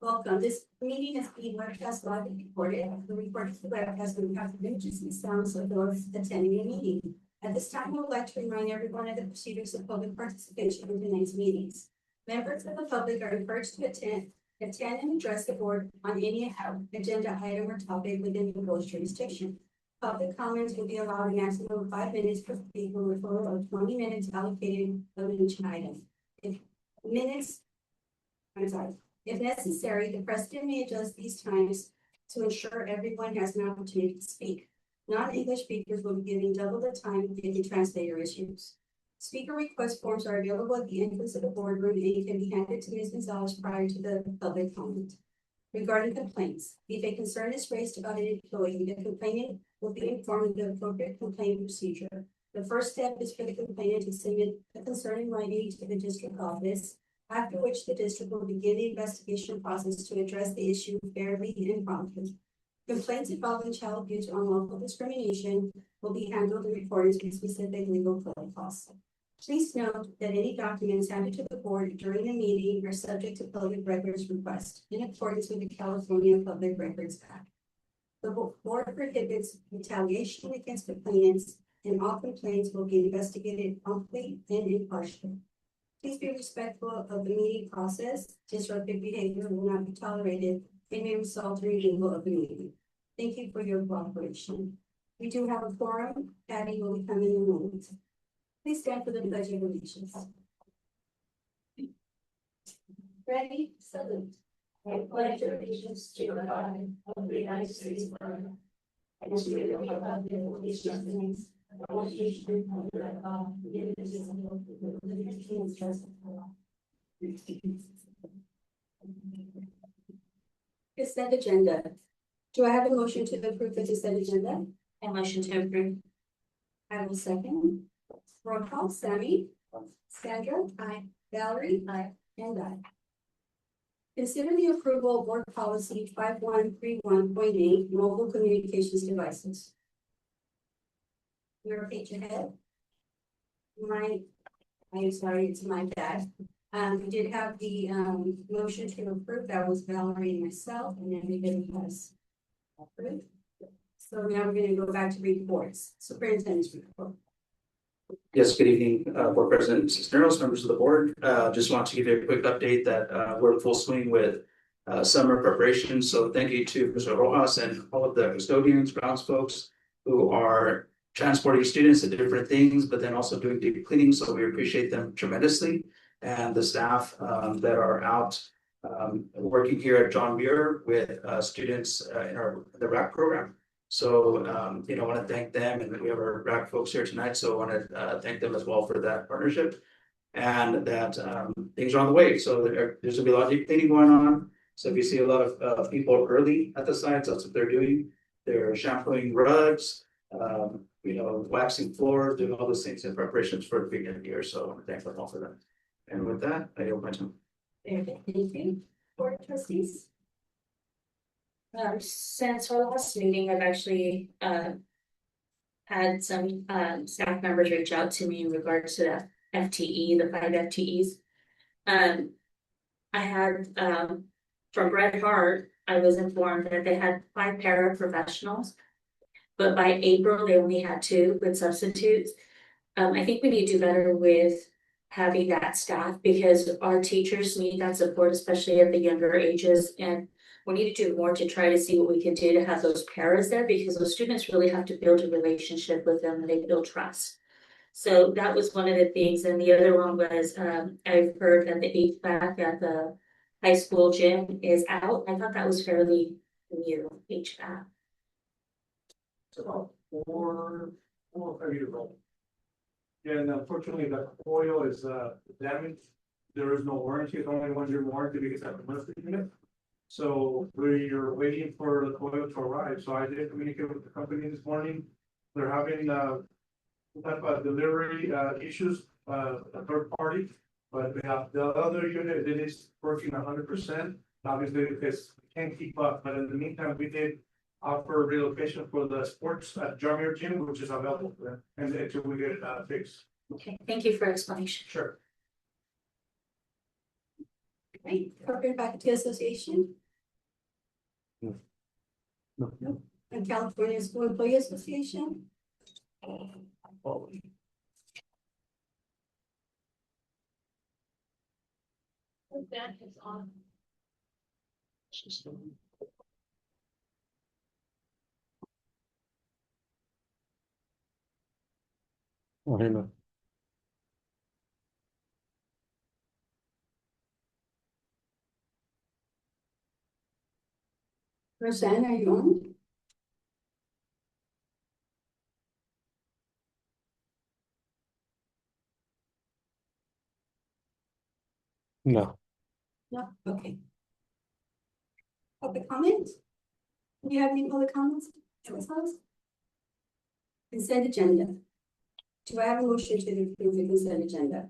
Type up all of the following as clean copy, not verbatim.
Welcome. This meeting is being webcast live and recorded. The report of the webcast will have images and sounds of those attending the meeting. At this time, I would like to remind everyone of the procedures of public participation in tonight's meetings. Members of the public are encouraged to attend and address the board on any agenda item or topic within the board's jurisdiction. Public comments will be allowed a maximum of 5 minutes per speaker with a total of 20 minutes allocated of each item. If necessary, the president may adjust these times to ensure everyone has an opportunity to speak. Non-English speakers will be given double the time if the translator issues. Speaker request forms are available at the entrance of the boardroom and can be handed to Ms. Gonzalez prior to the public comment. Regarding complaints, if a concern is raised about an employee, the complainant will be informed of the appropriate complaint procedure. The first step is for the complainant to submit the concern in writing to the district office, after which the district will begin the investigation process to address the issue fairly and promptly. Complaints involving child abuse or unlawful discrimination will be handled in accordance with specific legal protocols. Please note that any documents handed to the board during the meeting are subject to public records request in accordance with the California Public Records Act. The board prohibits retaliation against complainants, and all complaints will be investigated promptly and impartially. Please be respectful of the meeting process. Disruptive behavior will not be tolerated and may result in removal of the meeting. Thank you for your cooperation. We do have a quorum. Patty will be coming in a moment. Please stand for the Pledge of Allegiance. Ready? Salute. I pledge allegiance to the flag of the United States of America and to the republic which stands one nation under God, indivisible, with liberty and justice for all. Consent agenda. Do I have a motion to approve the consent agenda? A motion to approve. I will second. Roll call. Sammy. Sandra. Aye. Valerie. Aye. And I. Consider the approval of board policy 5131.8 mobile communications devices. Your page ahead. I'm sorry, it's my bad. We did have the motion to approve. That was Valerie and myself, and everybody has approved. So now we're going to go back to reports. Superintendent's report. Yes, good evening, Board President Cisneros, members of the board. Just want to give you a quick update that we're in full swing with summer preparations. So thank you to Mr. Rojas and all of the custodians, grounds folks who are transporting students to different things, but then also doing deep cleaning. So we appreciate them tremendously. And the staff that are out working here at John Muir with students in the RAC program. So, I want to thank them, and we have our RAC folks here tonight. So I want to thank them as well for that partnership, and that things are on the way. So there's gonna be a lot of deep cleaning going on. So if you see a lot of people early at the sites, that's what they're doing. They're shampooing rugs, waxing floors, doing all those things in preparations for the beginning of the year. So I want to thank them all for that. And with that, I yield my time. Thank you. Board of Trustees. Since our last meeting, I've actually had some staff members reach out to me in regards to the FTE, the 5 FTEs. I had from Red Heart, I was informed that they had 5 paraprofessionals, but by April they only had 2 with substitutes. I think we need to do better with having that staff because our teachers need that support, especially at the younger ages, and we need to do more to try to see what we can do to have those paras there because those students really have to build a relationship with them and they build trust. So that was one of the things. And the other one was I've heard that the HVAC at the high school gym is out. I thought that was fairly new, HVAC. It's about 4 or 5 years old. Yeah, and unfortunately the coil is damaged. There is no warranty, it's only 1 year warranty because of the monthly unit. So we're waiting for the coil to arrive. So I did communicate with the company this morning. They're having type of delivery issues, a third party, but we have the other unit that is working 100%. Obviously, because we can't keep up. But in the meantime, we did offer relocation for the sports at John Muir Gym, which is available for them, and until we get it fixed. Okay, thank you for explanation. Sure. Right, Corporate Faculty Association No. and California School Employee Association. That is on. Oh, hey, no. Roseanne, are you on? No. No, okay. Public comment? Do you have any public comments? Consent agenda. Do I have a motion to approve the consent agenda?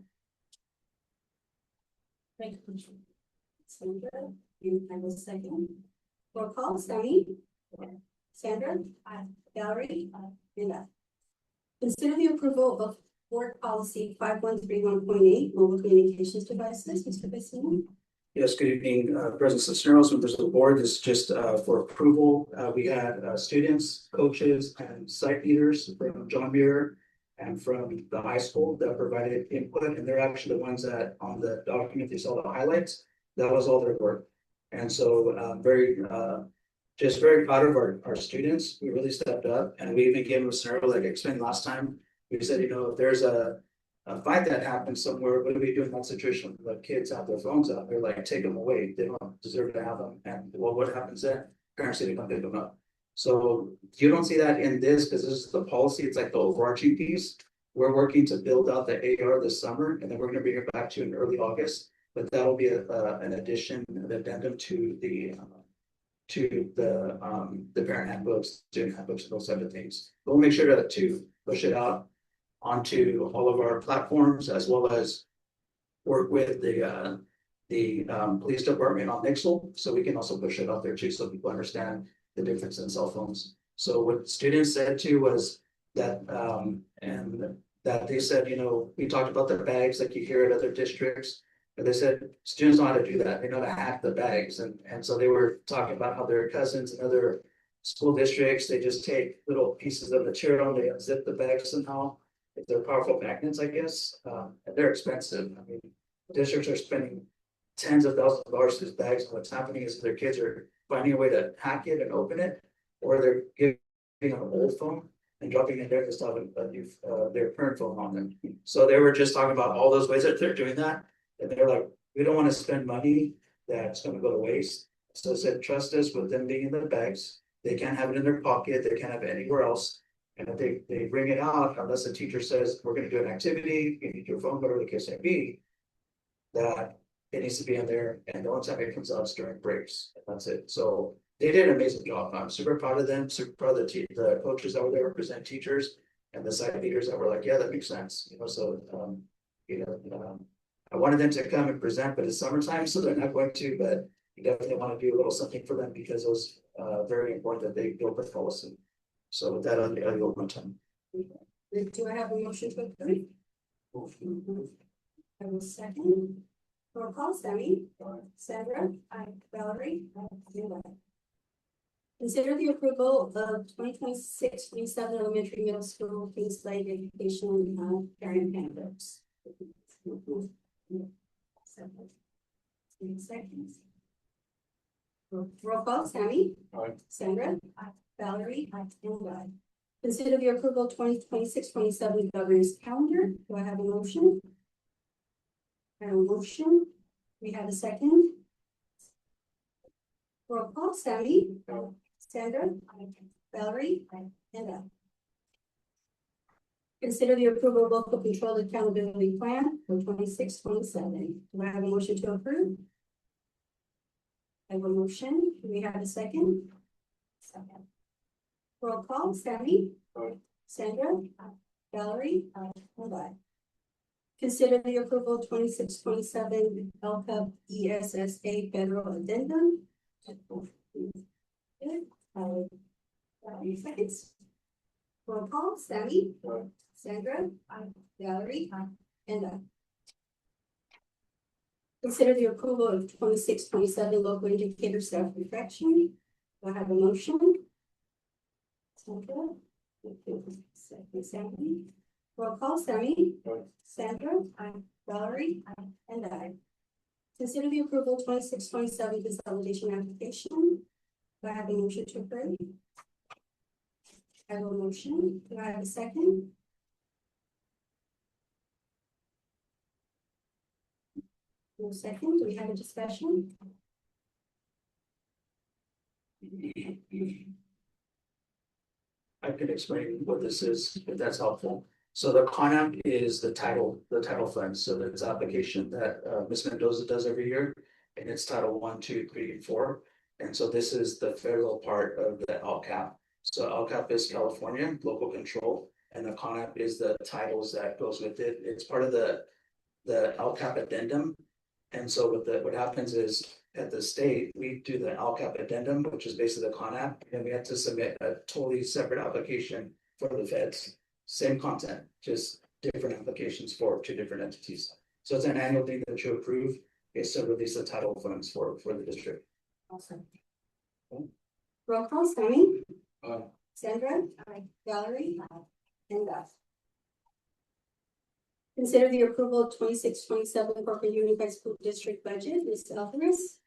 Make a motion. Sandra, you have a second. Roll call, Sammy? Sandra? Aye. Valerie? Aye. Linda? Consider the approval of board policy 5131.8 mobile communications devices, Mr. Vecino. Yes, good evening, President Cisneros, members of the board. This is just for approval. We had students, coaches, and site leaders from John Muir and from the high school that provided input, and they're actually the ones that on the document you saw the highlights. That was all their work. And so just very proud of our students. We really stepped up, and we even gave them a scenario like I explained last time. We said, if there's a fight that happens somewhere, what do we do in that situation? The kids have their phones out, they're like, take them away, they don't deserve to have them, and well, what happens then? Parents say they come pick them up. So you don't see that in this, because this is the policy, it's like the overarching piece. We're working to build out the AR this summer, and then we're gonna bring it back to you in early August, but that'll be an addition, an addendum to the parent handbooks, student handbooks, and those type of things. We'll make sure to push it out onto all of our platforms, as well as work with the police department on Nixle, so we can also push it out there too, so people understand the difference in cell phones. So what students said too was that, and that they said, we talked about the bags like you hear at other districts, and they said students know how to do that, they know how to hack the bags, and so they were talking about how their cousins and other school districts, they just take little pieces of material, and they unzip the bag somehow. If they're powerful magnets, I guess, and they're expensive. I mean, districts are spending tens of thousands of dollars to these bags, and what's happening is their kids are finding a way to hack it and open it, or they're giving an old phone and dropping it there to stop their current phone on them. So they were just talking about all those ways that they're doing that, and they're like, we don't want to spend money that's going to go to waste. So I said, trust us with them being in the bags. They can't have it in their pocket. They can't have it anywhere else. And if they bring it out, unless the teacher says, we're gonna do an activity, you need your phone, whatever the case may be, that it needs to be in there, and the only time it comes out is during breaks, and that's it. So they did an amazing job. I'm super proud of them, super proud of the coaches that were there represent teachers, and the site leaders that were like, yeah, that makes sense, so, I wanted them to come and present, but it's summertime, so they're not going to, but you definitely want to do a little something for them, because it was very important that they build with policy. So with that, I'll yield my time. Do I have a motion to approve? I will second. Roll call, Sammy? Sandra? Aye. Valerie? Aye. Consider the approval of 2026-27 elementary middle school Kings Lake education parent handbooks. 2 seconds. Roll call, Sammy? Aye. Sandra? Aye. Valerie? Aye. And aye. Consider the approval 2026-27 governance calendar. Do I have a motion? I have a motion. We have a second. Roll call, Sammy? Sandra? Aye. Valerie? Aye. And aye. Consider the approval of local control accountability plan for 26-27. Do I have a motion to approve? I have a motion. Do we have a second? Second. Roll call, Sammy? Aye. Sandra? Aye. Valerie? Aye. And aye. Consider the approval 26-27 LCUP ESSA federal addendum. 30 seconds. Roll call, Sammy? Aye. Sandra? Aye. Valerie? Aye. And aye. Consider the approval of 26-27 local indicator staff reflection. Do I have a motion? Sandra? Second, Sammy. Roll call, Sammy? Aye. Sandra? Aye. Valerie? Aye. And I. Consider the approval of 26-27 consolidation application. Do I have a motion to approve? I have a motion. Do I have a second? No second. Do we have a discussion? I can explain what this is, if that's helpful. So the CONAP is the title fund, so there's an application that Ms. Mendoza does every year. And it's Title 1, 2, 3, and 4. And so this is the federal part of the LCAP. So LCAP is California, local control, and the CONAP is the titles that goes with it. It's part of the LCAP addendum. And so what happens is at the state, we do the LCAP addendum, which is basically the CONAP, and we have to submit a totally separate application for the feds. Same content, just different applications for two different entities. So it's an annual thing that you approve. It's to release the title funds for the district. Awesome. Roll call, Sammy? Aye. Sandra? Aye. Valerie? Aye. And I. Consider the approval of 26-27 Corporate Unified School District budget. Ms. Alvarez?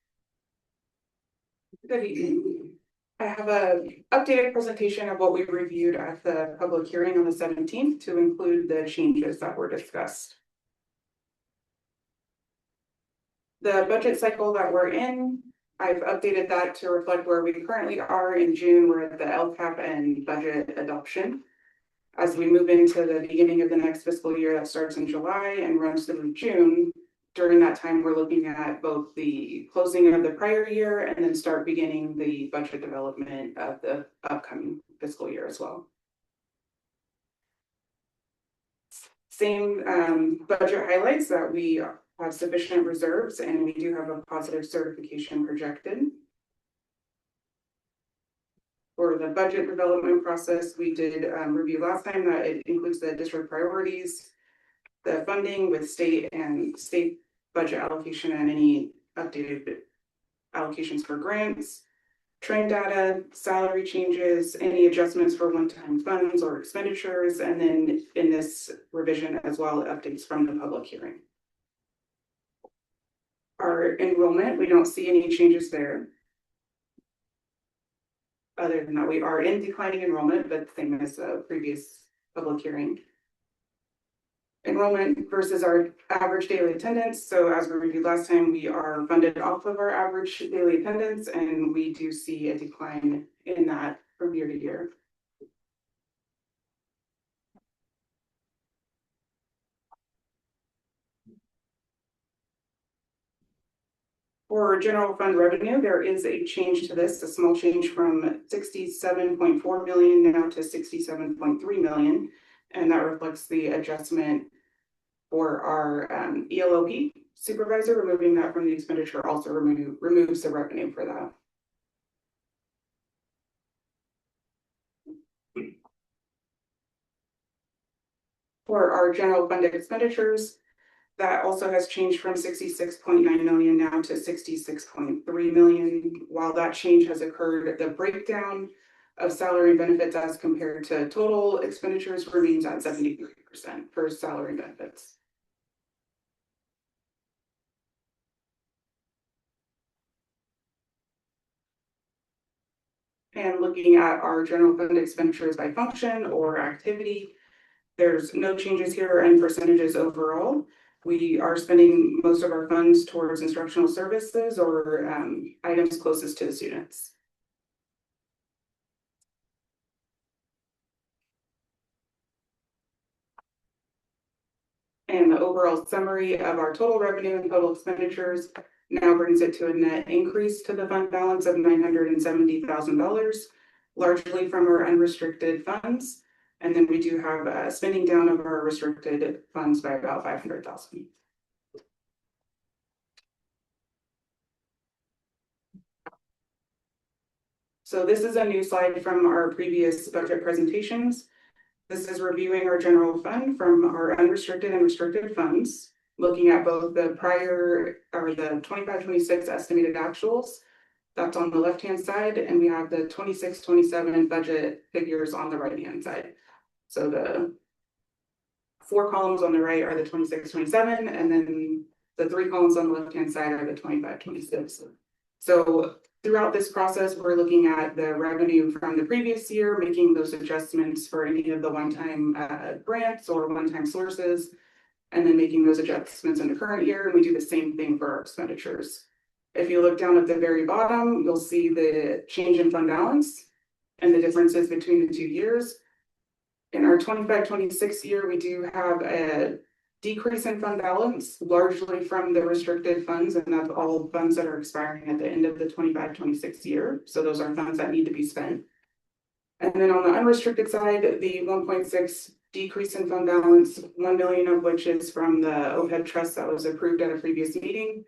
Good evening. I have a updated presentation of what we reviewed at the public hearing on the 17th to include the changes that were discussed. The budget cycle that we're in, I've updated that to reflect where we currently are. In June, we're at the LCAP and budget adoption. As we move into the beginning of the next fiscal year that starts in July and runs through June, during that time, we're looking at both the closing of the prior year and then start beginning the budget development of the upcoming fiscal year as well. Same budget highlights that we have sufficient reserves and we do have a positive certification projected. For the budget development process, we did review last time that it includes the district priorities, the funding with state and state budget allocation and any updated allocations for grants, trend data, salary changes, any adjustments for one-time funds or expenditures, and then in this revision as well, updates from the public hearing. Our enrollment, we don't see any changes there. Other than that, we are in declining enrollment, but same as the previous public hearing. Enrollment versus our average daily attendance. So as we reviewed last time, we are funded off of our average daily attendance, and we do see a decline in that from year to year. For general fund revenue, there is a change to this, a small change from 67.4 million now to 67.3 million. And that reflects the adjustment for our ELOP supervisor. Removing that from the expenditure also removes the revenue for that. For our general fund expenditures, that also has changed from 66.9 million now to 66.3 million. While that change has occurred, the breakdown of salary and benefits as compared to total expenditures remains at 73% for salary and benefits. And looking at our general fund expenditures by function or activity, there's no changes here in percentages overall. We are spending most of our funds towards instructional services or items closest to the students. And the overall summary of our total revenue and total expenditures now brings it to a net increase to the fund balance of $970,000, largely from our unrestricted funds. And then we do have a spending down of our restricted funds by about $500,000. So this is a new slide from our previous budget presentations. This is reviewing our general fund from our unrestricted and restricted funds. looking at both the prior or the 25-26 estimated actuals. That's on the left-hand side, and we have the 26-27 budget figures on the right-hand side. So the 4 columns on the right are the 26-27, and then the 3 columns on the left-hand side are the 25-26. So throughout this process, we're looking at the revenue from the previous year, making those adjustments for any of the one-time grants or one-time sources, and then making those adjustments in the current year. And we do the same thing for our expenditures. If you look down at the very bottom, you'll see the change in fund balance and the differences between the 2 years. In our 25-26 year, we do have a decrease in fund balance, largely from the restricted funds, and that's all funds that are expiring at the end of the 25-26 year. So those are funds that need to be spent. And then on the unrestricted side, the 1.6 decrease in fund balance, 1 million of which is from the OPEB trust that was approved at a previous meeting,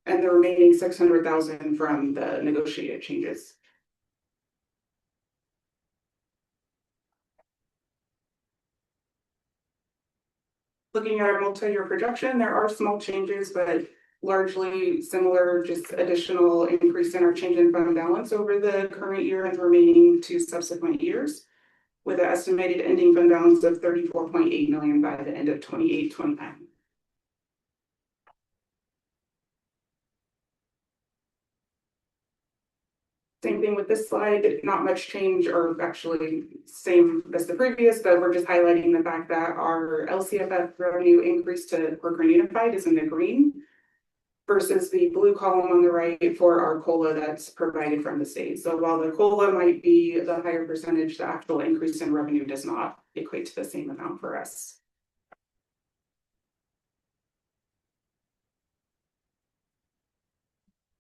and the remaining 600,000 from the negotiated changes. Looking at our multi-year projection, there are small changes, but largely similar, just additional increase in our change in fund balance over the current year and the remaining 2 subsequent years, with an estimated ending fund balance of 34.8 million by the end of 28-29. Same thing with this slide, not much change, or actually same as the previous, but we're just highlighting the fact that our LCFF revenue increase to Corcoran Unified is in the green versus the blue column on the right for our COLA that's provided from the state. So while the COLA might be the higher percentage, the actual increase in revenue does not equate to the same amount for us.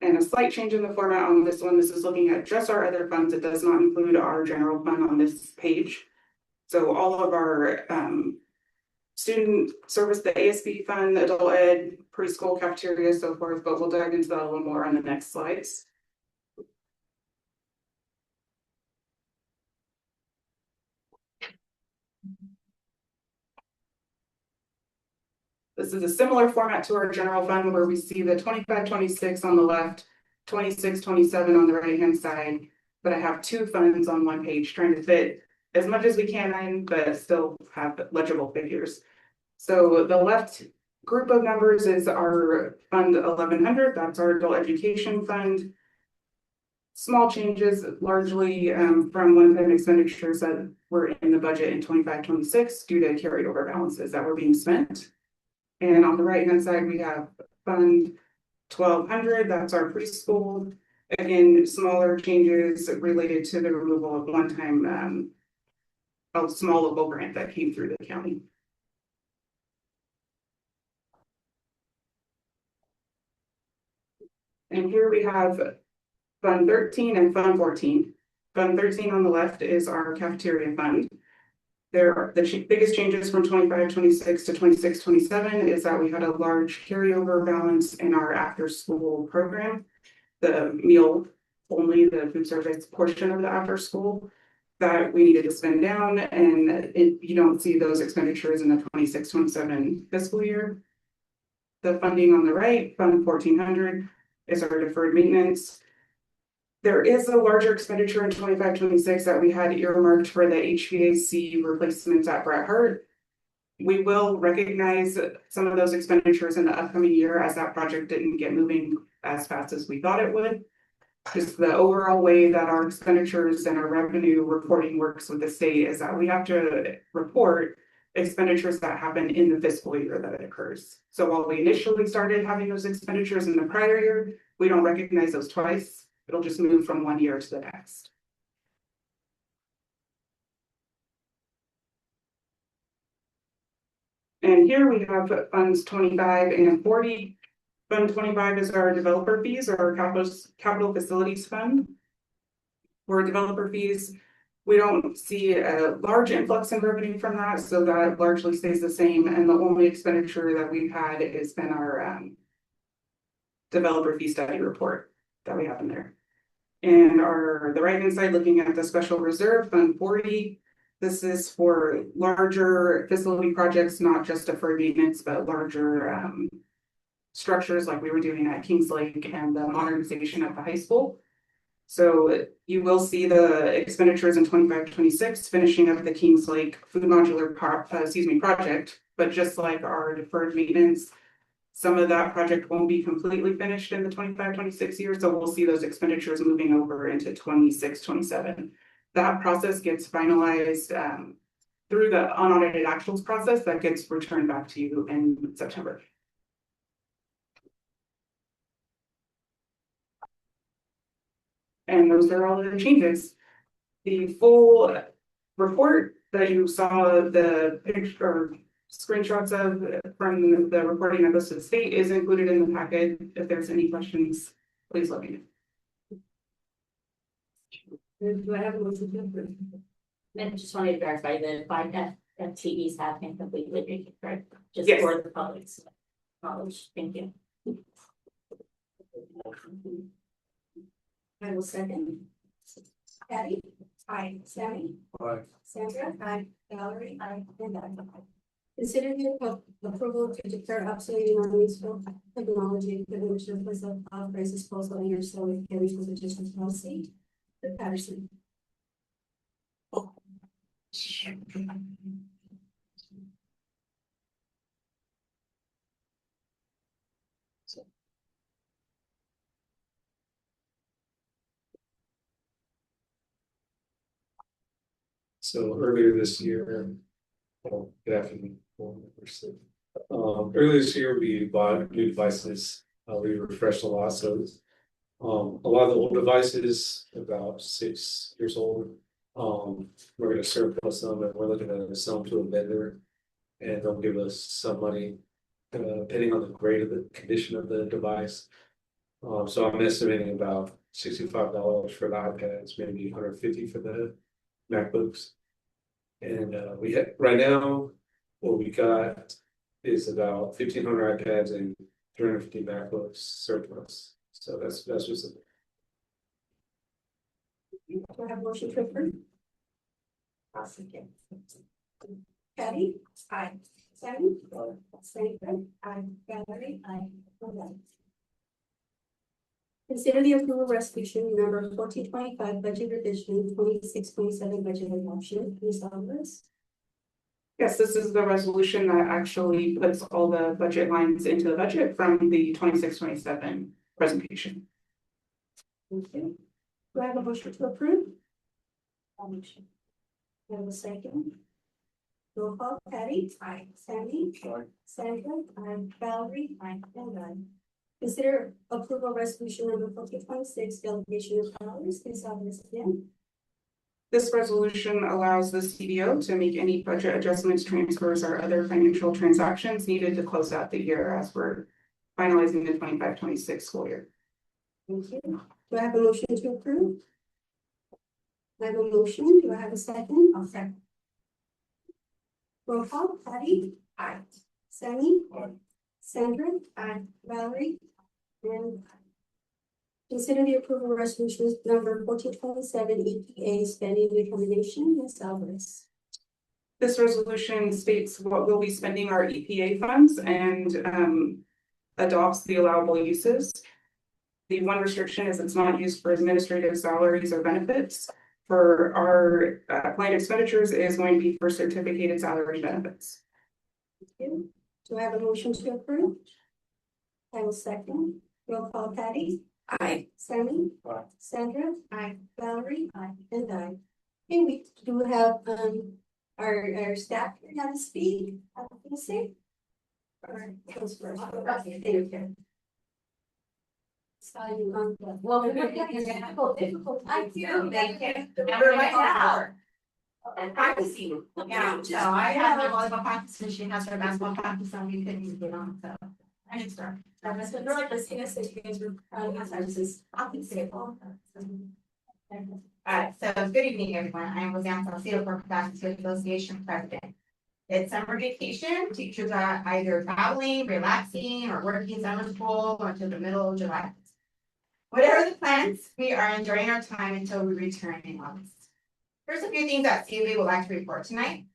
And a slight change in the format on this one. This is looking at just our other funds. It does not include our general fund on this page. So all of our student service, the ASB fund, adult ed, preschool, cafeteria, so forth, but we'll dive into that a little more on the next slides. This is a similar format to our general fund where we see the 25-26 on the left, 26-27 on the right-hand side, but I have 2 funds on one page trying to fit as much as we can in, but still have legible figures. So the left group of numbers is our fund 1100, that's our adult education fund. Small changes, largely from one-time expenditures that were in the budget in 25-26 due to carryover balances that were being spent. And on the right-hand side, we have fund 1200, that's our preschool. Again, smaller changes related to the removal of one-time a small local grant that came through the county. And here we have Fund 13 and Fund 14. Fund 13 on the left is our cafeteria fund. The biggest changes from 25-26 to 26-27 is that we had a large carryover balance in our after-school program. The meal only, the food service portion of the after-school that we needed to spend down, and you don't see those expenditures in the 26-27 fiscal year. The funding on the right, Fund 1400, is our deferred maintenance. There is a larger expenditure in 25-26 that we had earmarked for the HVAC replacements at Bret Hart. We will recognize some of those expenditures in the upcoming year as that project didn't get moving as fast as we thought it would. Just the overall way that our expenditures and our revenue reporting works with the state is that we have to report expenditures that happen in the fiscal year that it occurs. So while we initially started having those expenditures in the prior year, we don't recognize those twice. It'll just move from one year to the next. And here we have funds 25 and 40. Fund 25 is our developer fees, or our capital facilities fund. For developer fees, we don't see a large influx in revenue from that, so that largely stays the same. And the only expenditure that we've had has been our developer fee study report that we have in there. And the right-hand side, looking at the special reserve, Fund 40, This is for larger facility projects, not just deferred maintenance, but larger structures like we were doing at Kings Lake and the modernization of the high school. So you will see the expenditures in 25-26 finishing up the Kings Lake food modular project, but just like our deferred maintenance, some of that project won't be completely finished in the 25-26 year, so we'll see those expenditures moving over into 26-27. That process gets finalized through the unaudited actuals process that gets returned back to you in September. And those are all of the changes. The full report that you saw the picture or screenshots of from the reporting that goes to the state is included in the packet. If there's any questions, please let me know. Do I have a motion to approve? I just wanted to verify the five FTEs have been completely, right? Just Yes. for the public's knowledge. Thank you. I will second. Patty? Aye. Sammy? Aye. Sandra? Aye. Valerie? Aye. And I. Consider the approval to declare obsolete non-useful technology equipment surplus of price disposal and your salary carries with additional policy. The Patterson. So earlier this year, good afternoon. Earlier this year, we bought new devices. We refreshed a lot, so a lot of the old devices, about 6 years old. We're gonna surplus them and we're looking to sell them to a vendor. And they'll give us some money, depending on the grade of the condition of the device. So I'm estimating about $65 for the iPads, maybe $150 for the MacBooks. And we have right now, what we got is about 1,500 iPads and 350 MacBooks surplus. So that's what's in Do I have a motion to approve? I'll second. Patty? Aye. Sammy? Sandra? Aye. Valerie? Aye. Okay. Consider the approval resolution number 1425 budget revision 26-27 budget adoption. Ms. Alvarez? Yes, this is the resolution that actually puts all the budget lines into the budget from the 26-27 presentation. Thank you. Do I have a motion to approve? Motion. I have a second. Roll call, Patty? Aye. Sammy? Sure. Sandra? Aye. Valerie? Aye. And I. Consider approval resolution number 1426 delegation of powers. Ms. Alvarez again. This resolution allows the CBO to make any budget adjustments, transfers, or other financial transactions needed to close out the year as we're finalizing the 25-26 school year. Thank you. Do I have a motion to approve? I have a motion. Do I have a second? I'll second. Roll call, Patty? Aye. Sammy? Aye. Sandra? Aye. Valerie? And consider the approval resolutions number 1427 EPA spending determination. Ms. Alvarez. This resolution states what we'll be spending our EPA funds and adopts the allowable uses. The one restriction is it's not used for administrative salaries or benefits. For our planned expenditures, it is going to be for certificated salary benefits. Thank you. Do I have a motion to approve? I will second. Roll call, Patty? Aye. Sammy? Aye. Sandra? Aye. Valerie? Aye. And I. And we do have our staff here now to speak. I'm gonna say. All right, goes first. Okay, there you go. Starting on the. Well, we're gonna get difficult. I do, thank you. Remember right now. And practicing. Yeah, so I have my volleyball practice and she has her basketball practice and we couldn't get on, so. I can start. I was like, let's take us that you guys were proud of services. I can say it all. Alright, so good evening, everyone. I am Roseanne Salcedo, Corporate Faculty Association President. It's summer vacation. Teachers are either traveling, relaxing, or working summer school until the middle of July. Whatever the plans, we are enjoying our time until we return in August. Here's a few things that CFA would like to report tonight.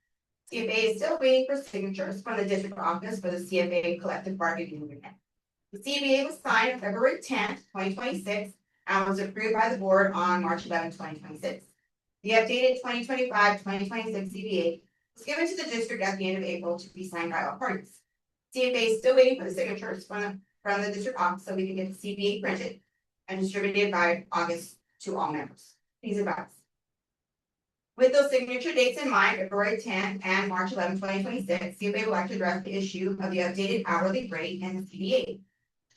CFA is still waiting for signatures from the district office for the CFA collective bargaining agreement. The CBA was signed on February 10th, 2026, and was approved by the board on March 11th, 2026. The updated 2025-2026 CBA was given to the district at the end of April to be signed by all parties. CFA is still waiting for the signatures from the district office so we can get the CBA printed and distributed by August to all members. Please advise. With those signature dates in mind, February 10th and March 11th, 2026, CFA would like to address the issue of the updated hourly rate in the CBA.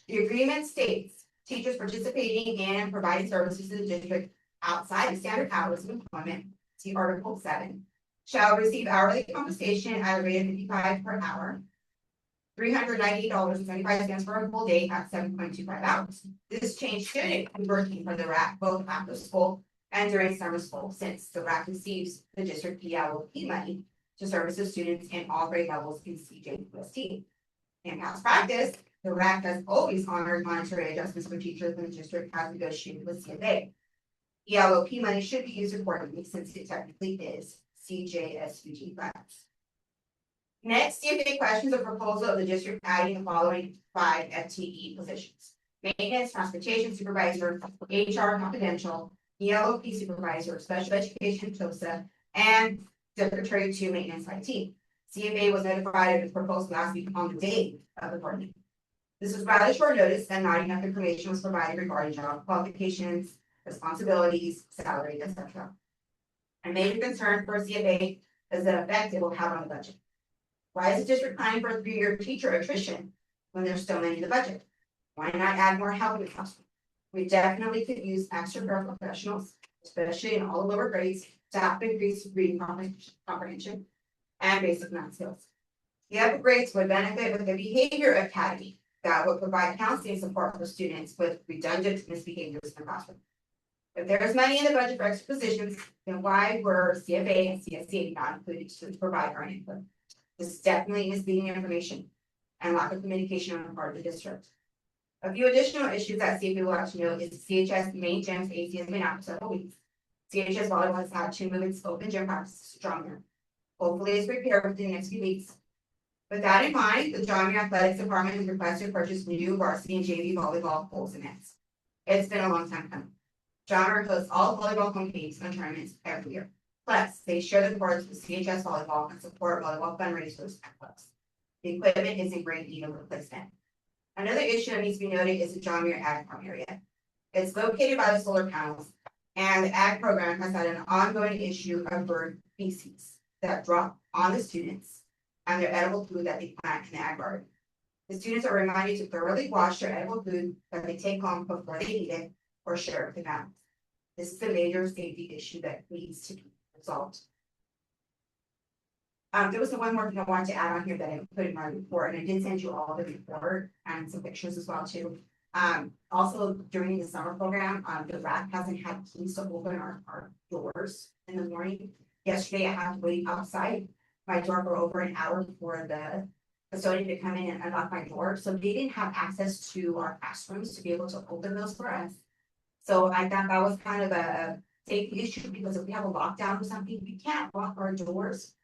The agreement states teachers participating in and providing services to the district outside of standard hours of employment, see Article 7, shall receive hourly compensation at a rate of 55 per hour, $398.75 for a full day at 7.25 hours. This change should include working for the RAC both after school and during summer school, since the RAC receives the district ELOP money to service the students in all grade levels in CJUSD. In past practice, the RAC has always honored monetary adjustments for teachers when the district has negotiated with CFA. ELOP money should be used accordingly since it technically is CJUSD funds. Next, CFA questions a proposal of the district adding the following 5 FTE positions: maintenance, transportation supervisor, HR confidential, ELOP supervisor, special education TOSA, and secretary to maintenance IT. CFA was notified of the proposal last week on the day of the board meeting. This was rather short notice and not enough information was provided regarding job qualifications, responsibilities, salary, etc. A major concern for CFA is the effect it will have on the budget. Why is the district planning for a 3-year teacher attrition when there's so many in the budget? Why not add more help in the classroom? We definitely could use extra paraprofessionals, especially in all the lower grades, to help increase reading comprehension and basic math skills. The upper grades would benefit with a behavior academy that would provide counseling support for students with redundant misbehaviors in the classroom. If there is money in the budget for extra positions, then why were CFA and CSCA not included to provide our input? This is definitely misleading information and lack of communication on the part of the district. A few additional issues that CFA will have to know is CHS main gyms AC has been out for several weeks. CHS volleyball has had 2 movements open gym practice stronger. Hopefully it's prepared within the next few weeks. With that in mind, the John Muir Athletics Department has requested to purchase new varsity and JV volleyball poles and nets. It's been a long time coming. John Muir hosts all volleyball home games and tournaments every year. Plus, they share the courts with CHS volleyball and support volleyball fundraisers and clubs. The equipment is in great need of replacement. Another issue that needs to be noted is the John Muir Ag Farm area. It's located by the solar panels, and the ag program has had an ongoing issue of bird feces that drop on the students and their edible food that they plant in the ag garden. The students are reminded to thoroughly wash their edible food that they take home before they eat it or share it with the families. This is a major safety issue that needs to be resolved. There was one more thing I wanted to add on here that I put in my report, and I did send you all the report and some pictures as well too. Also during the summer program, the RAC hasn't had keys to open our doors in the morning. Yesterday I had to wait outside my door for over an hour for the custodian to come in and unlock my door. So they didn't have access to our classrooms to be able to open those for us. So I thought that was kind of a safety issue, because if we have a lockdown or something, we can't lock our doors.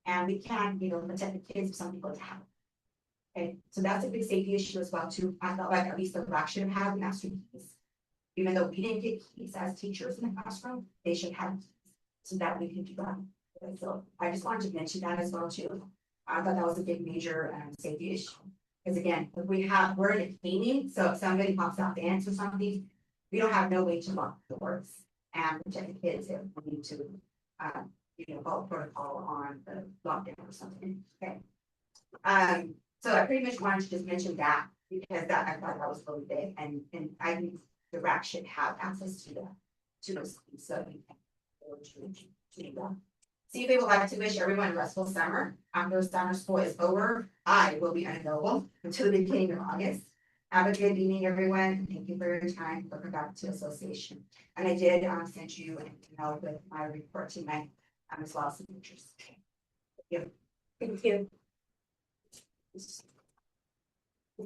And we can't, protect the kids if something goes to happen. Okay, so that's a big safety issue as well too. I felt like at least the RAC should have master keys. Even though we didn't get keys as teachers in the classroom, they should have keys so that we can do that. Okay, so I just wanted to mention that as well too. I thought that was a big major safety issue. Because again, if we're in a cleaning, so if somebody pops out the ants or something, we don't have no way to lock the doors and protect the kids if we need to follow protocol on the lockdown or something. Okay. So I pretty much wanted to just mention that because I thought that was really big, and I think the RAC should have access to those things. So CFA would like to wish everyone a restful summer. After summer school is over, I will be unavailable until the beginning of August. Have a good evening, everyone. Thank you for your time. Welcome back to association. And I did send you an email with my report tonight. As well as some pictures. Thank you.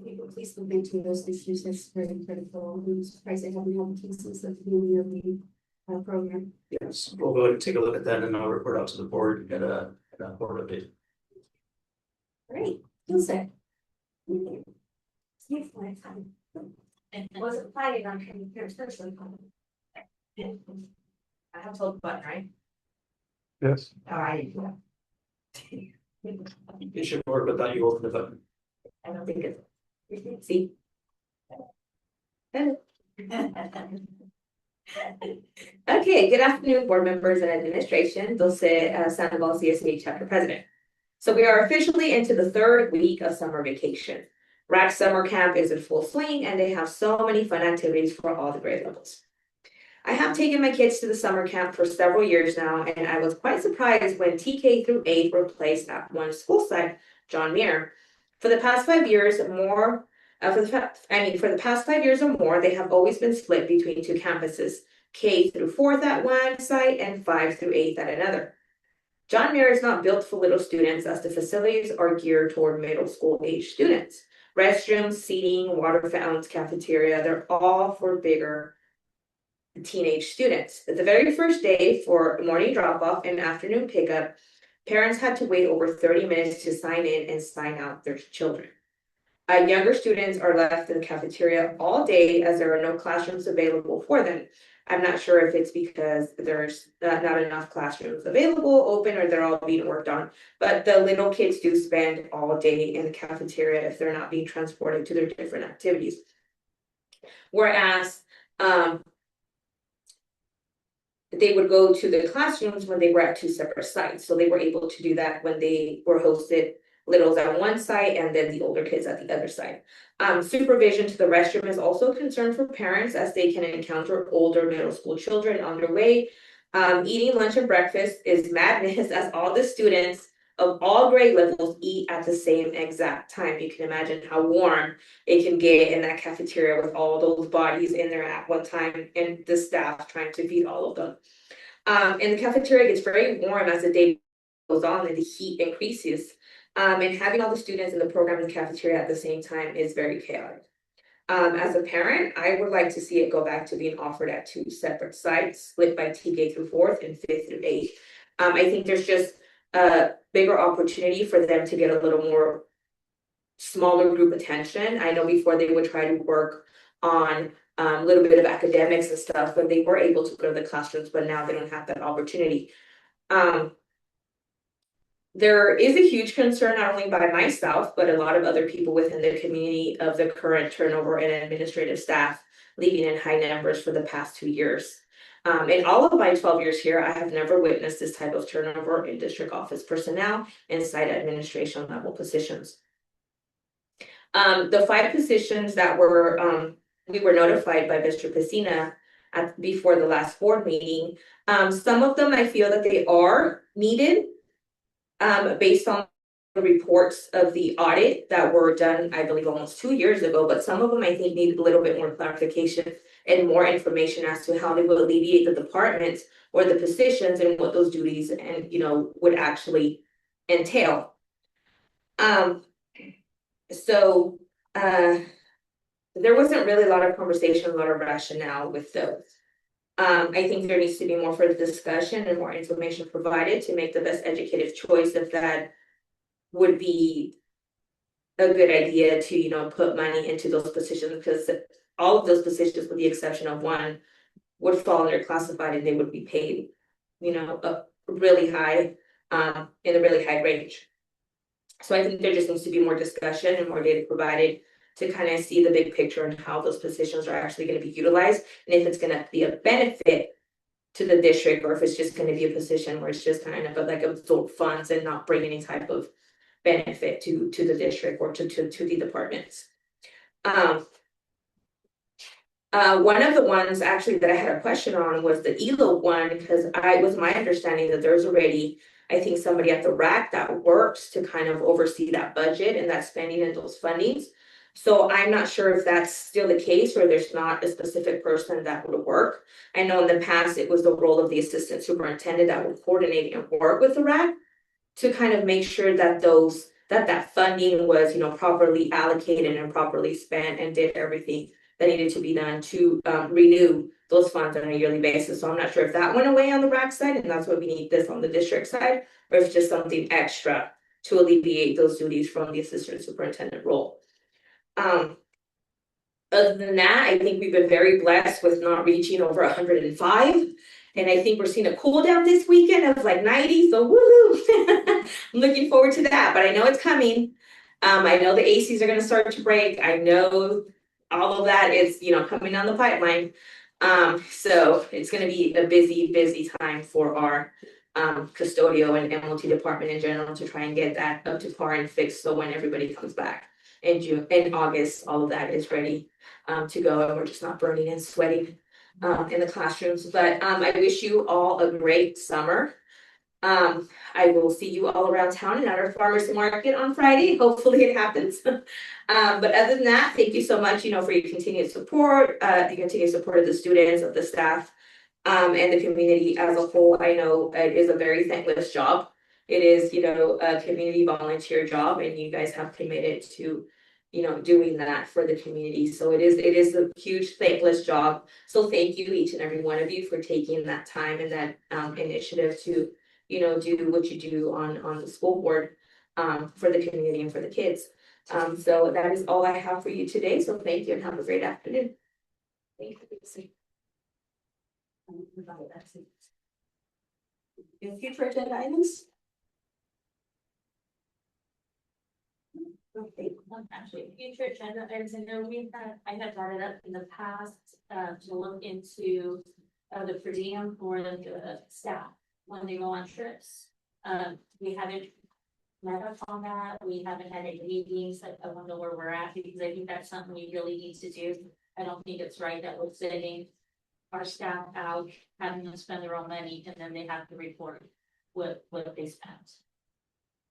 People, please look into those issues. That's very critical. I'm surprised I haven't had cases at the beginning of the program. Yes, we'll go ahead and take a look at that and I'll report out to the board at a board update. Great, Ilse. Wasn't planning on coming here, especially. I have told the button, right? Yes. Alright. It should work without you holding the button. I don't think it's. See? Okay, good afternoon, board members and administration. Dulce Sandoval, CSD chapter president. So we are officially into the third week of summer vacation. RAC summer camp is in full swing and they have so many fun activities for all the grade levels. I have taken my kids to the summer camp for several years now, and I was quite surprised when TK through 8 were placed at one school site, John Muir. For the past 5 years or more, they have always been split between two campuses, K through 4th at one site and 5 through 8th at another. John Muir is not built for little students as the facilities are geared toward middle school age students. Restrooms, seating, water fountains, cafeteria, they're all for bigger teenage students. The very first day for morning drop-off and afternoon pickup, parents had to wait over 30 minutes to sign in and sign out their children. Younger students are left in the cafeteria all day as there are no classrooms available for them. I'm not sure if it's because there's not enough classrooms available, open, or they're all being worked on. But the little kids do spend all day in the cafeteria if they're not being transported to their different activities. Whereas they would go to the classrooms when they were at two separate sites. So they were able to do that when they were hosted littles at one site and then the older kids at the other site. Supervision to the restroom is also a concern for parents as they can encounter older middle school children on their way. Eating lunch and breakfast is madness as all the students of all grade levels eat at the same exact time. You can imagine how warm it can get in that cafeteria with all those bodies in there at one time and the staff trying to feed all of them. And the cafeteria gets very warm as the day goes on and the heat increases. And having all the students in the program in the cafeteria at the same time is very chaotic. As a parent, I would like to see it go back to being offered at two separate sites, split by TK through 4th and 5th through 8th. I think there's just a bigger opportunity for them to get a little more smaller group attention. I know before they would try to work on a little bit of academics and stuff, but they were able to go to the classrooms, but now they don't have that opportunity. There is a huge concern, not only by myself, but a lot of other people within the community of the current turnover in administrative staff leaving in high numbers for the past 2 years. In all of my 12 years here, I have never witnessed this type of turnover in district office personnel and site administration level positions. The 5 positions that were we were notified by Mr. Pacina before the last board meeting. Some of them I feel that they are needed based on the reports of the audit that were done, I believe, almost 2 years ago, but some of them I think need a little bit more clarification and more information as to how they will alleviate the departments or the positions and what those duties and would actually entail. So there wasn't really a lot of conversation, a lot of rationale with those. I think there needs to be more further discussion and more information provided to make the best educated choice if that would be a good idea to, put money into those positions, because all of those positions, with the exception of one, would fall under classified and they would be paid, a really high, in a really high range. So I think there just needs to be more discussion and more data provided to kind of see the big picture and how those positions are actually going to be utilized, and if it's going to be a benefit to the district or if it's just going to be a position where it's just kind of like absorb funds and not bring any type of benefit to the district or to the departments. One of the ones actually that I had a question on was the ELO one, because it was my understanding that there's already, I think, somebody at the RAC that works to kind of oversee that budget and that spending and those fundings. So I'm not sure if that's still the case or there's not a specific person that would work. I know in the past it was the role of the assistant superintendent that would coordinate and work with the RAC to kind of make sure that that funding was, properly allocated and properly spent and did everything that needed to be done to renew those funds on a yearly basis. So I'm not sure if that went away on the RAC side and that's why we need this on the district side, or if it's just something extra to alleviate those duties from the assistant superintendent role. Other than that, I think we've been very blessed with not reaching over 105. And I think we're seeing a cool down this weekend of like 90. So woohoo! I'm looking forward to that, but I know it's coming. I know the ACs are going to start to break. I know all of that is, coming down the pipeline. So it's going to be a busy time for our custodial and MLT department in general to try and get that up to par and fixed. So when everybody comes back in June, in August, all of that is ready to go, and we're just not burning and sweating in the classrooms. But I wish you all a great summer. I will see you all around town and at our farmers market on Friday. Hopefully it happens. But other than that, thank you so much, for your continued support, the continued support of the students, of the staff, and the community as a whole. I know it is a very thankless job. It is, a community volunteer job, and you guys have committed to, doing that for the community. So it is a huge thankless job. So thank you, each and every one of you, for taking that time and that initiative to, do what you do on the school board for the community and for the kids. So that is all I have for you today. So thank you and have a great afternoon. Thank you. Your future agenda items? Okay. Actually, future agenda items, I know I had brought it up in the past, to look into the per diem for the staff when they go on trips. We haven't met up on that. We haven't had any meetings. I wonder where we're at, because I think that's something we really need to do. I don't think it's right that we're sending our staff out, having them spend their own money, and then they have to report what they spent.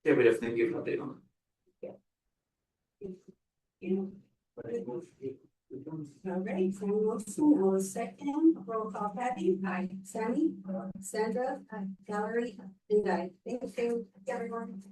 Yeah, we definitely give an update on All right, Sam Wilson, I will second, roll call Patty. Aye. Sammy. Sandra. Aye. Valerie. And I. Thank you, everyone.